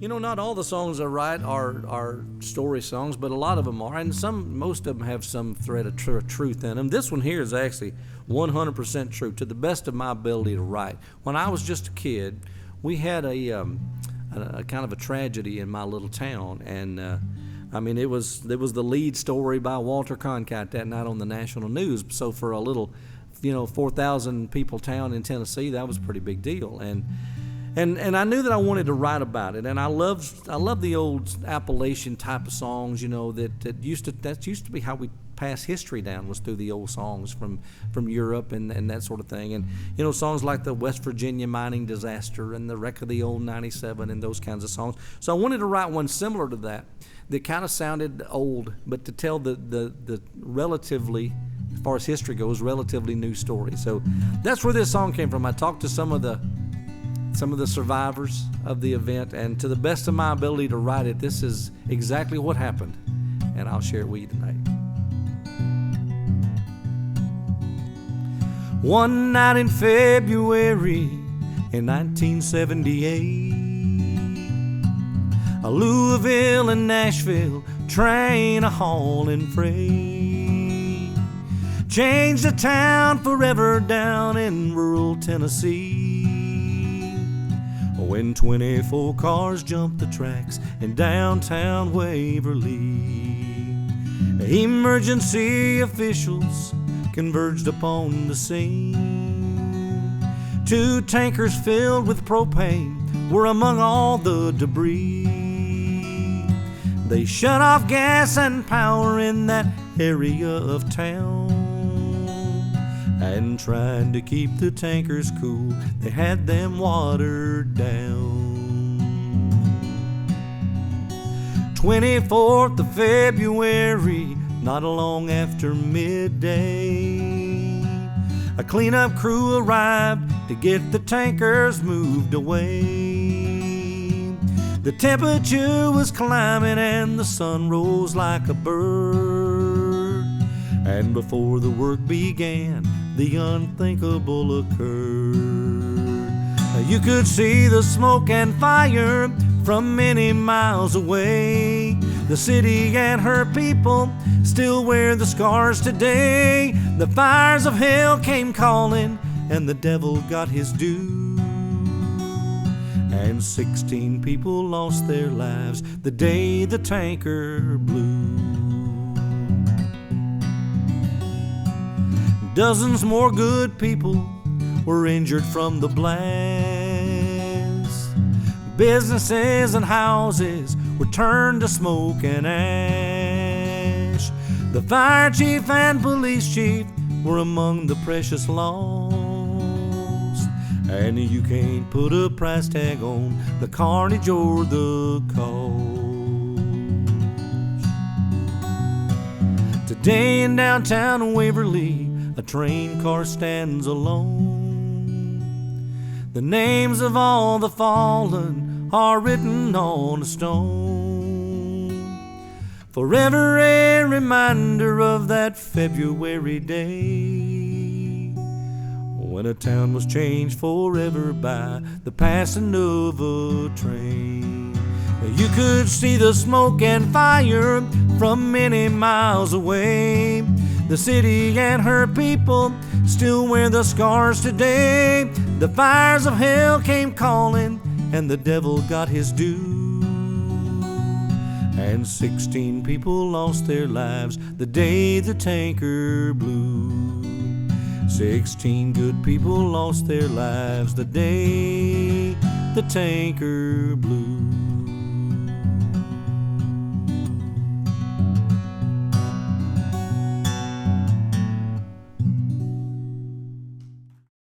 You know, not all the songs I write are story songs, but a lot of them are, and most of them have some thread of truth in them. This one here is actually 100% true, to the best of my ability to write. When I was just a kid, we had a kind of a tragedy in my little town, and I mean, it was the lead story by Walter Cronkite that night on the national news. So for a little, 4,000 people town in Tennessee, that was a pretty big deal, and I knew that I wanted to write about it, and I love the old Appalachian type of songs, that used to be how we pass history down, was through the old songs from Europe and that sort of thing, and songs like the West Virginia mining disaster and the wreck of the old 97 and those kinds of songs. So I wanted to write one similar to that kind of sounded old, but to tell the relatively, as far as history goes, relatively new story. So that's where this song came from. I talked to some of the survivors of the event, and to the best of my ability to write it, this is exactly what happened, and I'll share it with you tonight. One night in February in 1978, a Louisville and Nashville train a hauling freight changed the town forever down in rural Tennessee, when 24 cars jumped the tracks in downtown Waverly. Emergency officials converged upon the scene. 2 tankers filled with propane were among all the debris. They shut off gas and power in that area of town, and trying to keep the tankers cool, they had them watered down. 24th of February, not long after midday, a cleanup crew arrived to get the tankers moved away. The temperature was climbing and the sun rose like a bird, and before the work began, the unthinkable occurred. You could see the smoke and fire from many miles away. The city and her people still wear the scars today. The fires of hell came calling, and the devil got his due. And 16 people lost their lives the day the tanker blew. Dozens more good people were injured from the blast. Businesses and houses were turned to smoke and ash. The fire chief and police chief were among the precious lost, and you can't put a price tag on the carnage or the cost. Today in downtown Waverly, a train car stands alone. The names of all the fallen are written on a stone, forever a reminder of that February day when a town was changed forever by the passing of a train. You could see the smoke and fire from many miles away. The city and her people still wear the scars today. The fires of hell came calling, and the devil got his due. And 16 people lost their lives the day the tanker blew. 16 good people lost their lives the day the tanker blew.